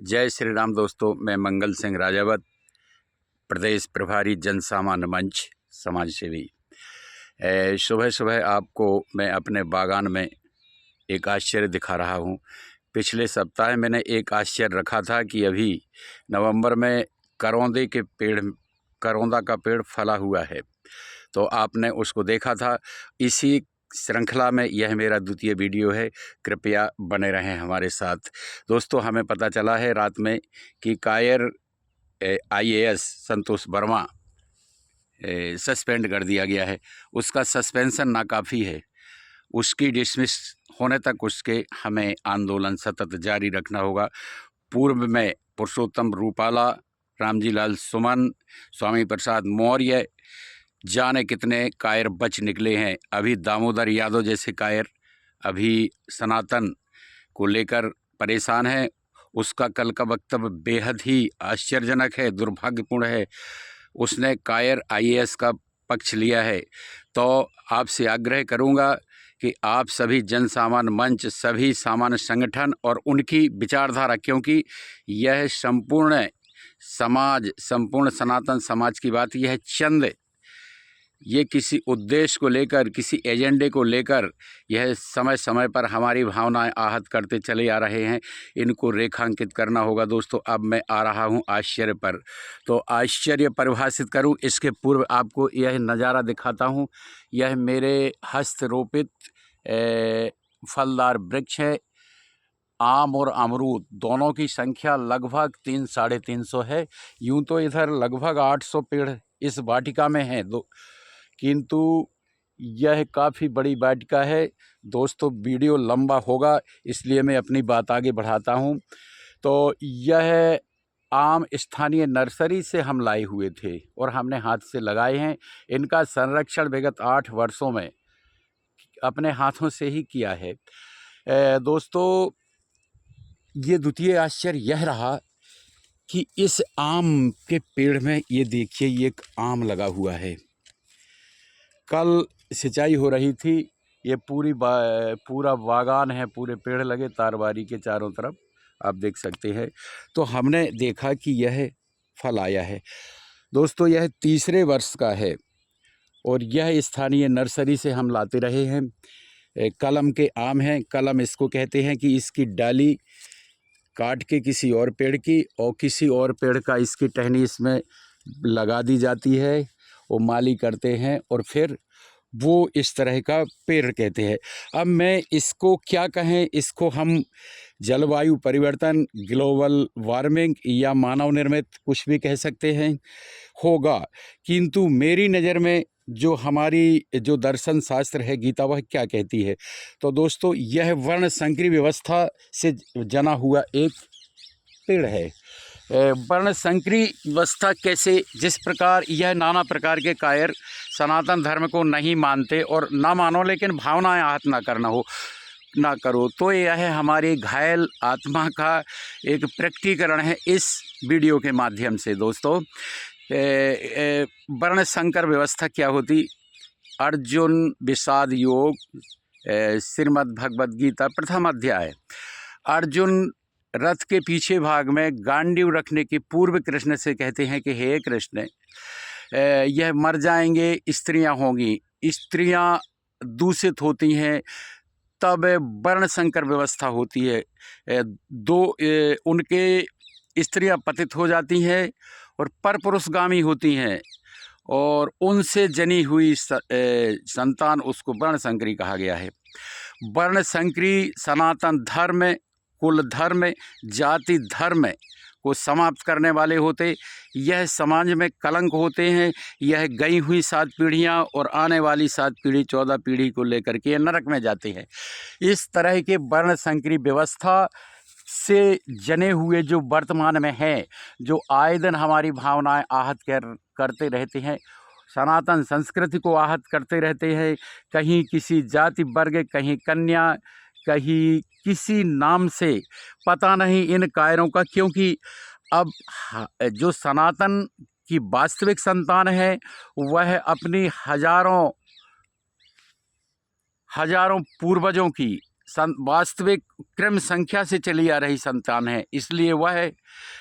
जय श्री राम दोस्तों, मैं मंगल सिंह राजावत, प्रदेश प्रभारी जन सामान्य मंच समाज सेवी। सुबह सुबह आपको मैं अपने बागान में एक आश्चर्य दिखा रहा हूँ। पिछले सप्ताह मैंने एक आश्चर्य रखा था कि अभी नवंबर में करौंदा का पेड़ फला हुआ है, तो आपने उसको देखा था। इसी श्रृंखला में यह मेरा द्वितीय वीडियो है, कृपया बने रहें हमारे साथ। दोस्तों, हमें पता चला है रात में कि कायर IAS संतोष वर्मा सस्पेंड कर दिया गया है। उसका सस्पेंशन नाकाफ़ी है, उसकी डिसमिस होने तक उसके हमें आंदोलन सतत जारी रखना होगा। पूर्व में पुरुषोत्तम रूपाला, रामजी लाल सुमन, स्वामी प्रसाद मौर्य, जाने कितने कायर बच निकले हैं। अभी दामोदर यादव जैसे कायर अभी सनातन को लेकर परेशान है। उसका कल का वक्तव्य बेहद ही आश्चर्यजनक है, दुर्भाग्यपूर्ण है। उसने कायर IAS का पक्ष लिया है। तो आपसे आग्रह करूंगा कि आप सभी जन सामान्य मंच, सभी सामान्य संगठन और उनकी विचारधारा, क्योंकि यह संपूर्ण समाज, संपूर्ण सनातन समाज की बात, यह चंद ये किसी उद्देश्य को लेकर, किसी एजेंडे को लेकर यह समय समय पर हमारी भावनाएं आहत करते चले आ रहे हैं। इनको रेखांकित करना होगा। दोस्तों, अब मैं आ रहा हूं आश्चर्य पर। तो आश्चर्य परिभाषित करूं इसके पूर्व आपको यह नज़ारा दिखाता हूं। यह मेरे हस्तरोपित फलदार वृक्ष है। आम और अमरूद दोनों की संख्या लगभग 300-350 है। यूं तो इधर लगभग 800 पेड़ इस वाटिका में हैं, किंतु यह काफ़ी बड़ी वाटिका है। दोस्तों, वीडियो लंबा होगा, इसलिए मैं अपनी बात आगे बढ़ाता हूं। तो यह आम स्थानीय नर्सरी से हम लाए हुए थे और हमने हाथ से लगाए हैं। इनका संरक्षण विगत 8 वर्षों में अपने हाथों से ही किया है। दोस्तों, ये द्वितीय आश्चर्य यह रहा कि इस आम के पेड़ में ये देखिए, ये एक आम लगा हुआ है। कल सिंचाई हो रही थी। ये पूरा बागान है, पूरे पेड़ लगे तारबारी के चारों तरफ, आप देख सकते हैं। तो हमने देखा कि यह फल आया है। दोस्तों, यह तीसरे वर्ष का है और यह स्थानीय नर्सरी से हम लाते रहे हैं। कलम के आम हैं। कलम इसको कहते हैं कि इसकी डाली काट के किसी और पेड़ की और किसी और पेड़ का इसकी टहनी इसमें लगा दी जाती है। वो माली करते हैं और फिर वो इस तरह का पेड़ कहते हैं। अब मैं इसको क्या कहें, इसको हम जलवायु परिवर्तन, ग्लोबल वार्मिंग या मानव निर्मित कुछ भी कह सकते हैं, होगा। किंतु मेरी नज़र में जो हमारी जो दर्शन शास्त्र है, गीता, वह क्या कहती है। तो दोस्तों, यह वर्ण संकरी व्यवस्था से जना हुआ एक पेड़ है। वर्ण संकरी व्यवस्था कैसे, जिस प्रकार यह नाना प्रकार के कायर सनातन धर्म को नहीं मानते, और ना मानो लेकिन भावनाएं आहत ना करो, तो यह हमारी घायल आत्मा का एक प्रकटीकरण है इस वीडियो के माध्यम से। दोस्तों, वर्ण संकर व्यवस्था क्या होती? अर्जुन विषाद योग, श्रीमद् भगवद गीता प्रथम अध्याय। अर्जुन रथ के पीछे भाग में गांडीव रखने के पूर्व कृष्ण से कहते हैं कि हे कृष्ण, यह मर जाएंगे, स्त्रियां होंगी, स्त्रियां दूषित होती हैं, तब वर्ण संकर व्यवस्था होती है। उनके स्त्रियां पतित हो जाती हैं और परपुरुषगामी होती हैं, और उनसे जनी हुई संतान, उसको वर्ण संकरी कहा गया है। वर्ण संकरी सनातन धर्म, कुल धर्म, जाति धर्म को समाप्त करने वाले होते। यह समाज में कलंक होते हैं। यह गई हुई 7 पीढ़ियां और आने वाली 7 पीढ़ी, 14 पीढ़ी को लेकर के नरक में जाते हैं। इस तरह के वर्ण संकरी व्यवस्था से जने हुए जो वर्तमान में है, जो आए दिन हमारी भावनाएं आहत करते रहते हैं, सनातन संस्कृति को आहत करते रहते हैं। कहीं किसी जाति वर्ग, कहीं कन्या, कहीं किसी नाम से, पता नहीं इन कायरों का। क्योंकि अब जो सनातन की वास्तविक संतान है, वह अपनी हजारों पूर्वजों की वास्तविक क्रम संख्या से चली आ रही संतान है, इसलिए वह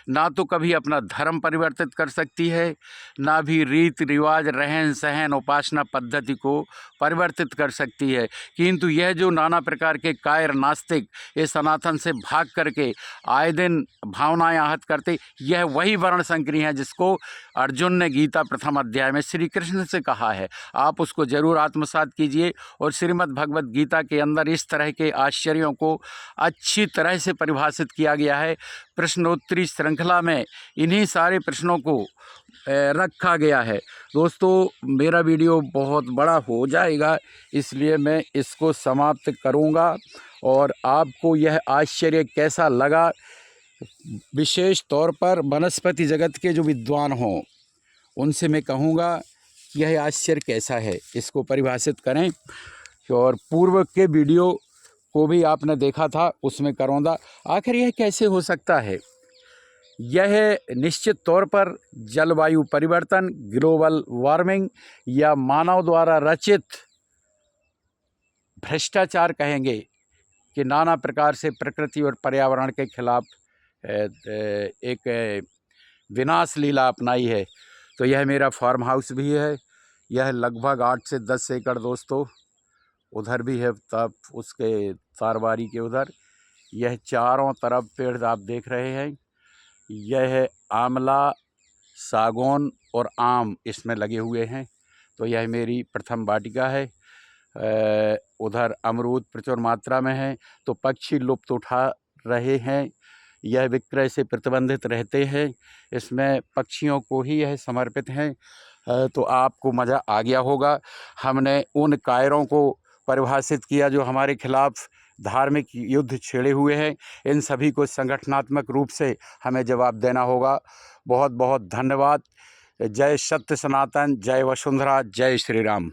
ना तो कभी अपना धर्म परिवर्तित कर सकती है, ना भी रीति रिवाज, रहन सहन, उपासना पद्धति को परिवर्तित कर सकती है। किंतु यह जो नाना प्रकार के कायर नास्तिक इस सनातन से भाग करके आए दिन भावनाएं आहत करते, यह वही वर्ण संकरी है जिसको अर्जुन ने गीता प्रथम अध्याय में श्री कृष्ण से कहा है। आप उसको जरूर आत्मसात कीजिए। और श्रीमद् भगवत गीता के अंदर इस तरह के आश्चर्यों को अच्छी तरह से परिभाषित किया गया है। प्रश्नोत्तरी श्रृंखला में इन्हीं सारे प्रश्नों को रखा गया है। दोस्तों, मेरा वीडियो बहुत बड़ा हो जाएगा, इसलिए मैं इसको समाप्त करूंगा। और आपको यह आश्चर्य कैसा लगा, विशेष तौर पर वनस्पति जगत के जो विद्वान हों उनसे मैं कहूँगा कि यह आश्चर्य कैसा है, इसको परिभाषित करें। और पूर्व के वीडियो को भी आपने देखा था, उसमें करौंदा आखिर यह कैसे हो सकता है। यह निश्चित तौर पर जलवायु परिवर्तन, ग्लोबल वार्मिंग या मानव द्वारा रचित भ्रष्टाचार कहेंगे कि नाना प्रकार से प्रकृति और पर्यावरण के खिलाफ एक विनाश लीला अपनाई है। तो यह मेरा फार्म हाउस भी है। यह लगभग 8 से 10 एकड़ दोस्तों, उधर भी है, तब उसके तारवारी के उधर। यह चारों तरफ पेड़ आप देख रहे हैं। यह है आंवला, सागौन और आम इसमें लगे हुए हैं। तो यह मेरी प्रथम वाटिका है। उधर अमरूद प्रचुर मात्रा में है। तो पक्षी लुप्त उठा रहे हैं। यह विक्रय से प्रतिबंधित रहते हैं। इसमें पक्षियों को ही यह समर्पित हैं। तो आपको मज़ा आ गया होगा। हमने उन कायरों को परिभाषित किया जो हमारे खिलाफ धार्मिक युद्ध छेड़े हुए हैं। इन सभी को संगठनात्मक रूप से हमें जवाब देना होगा। बहुत बहुत धन्यवाद। जय सत्य सनातन, जय वसुंधरा, जय श्री राम।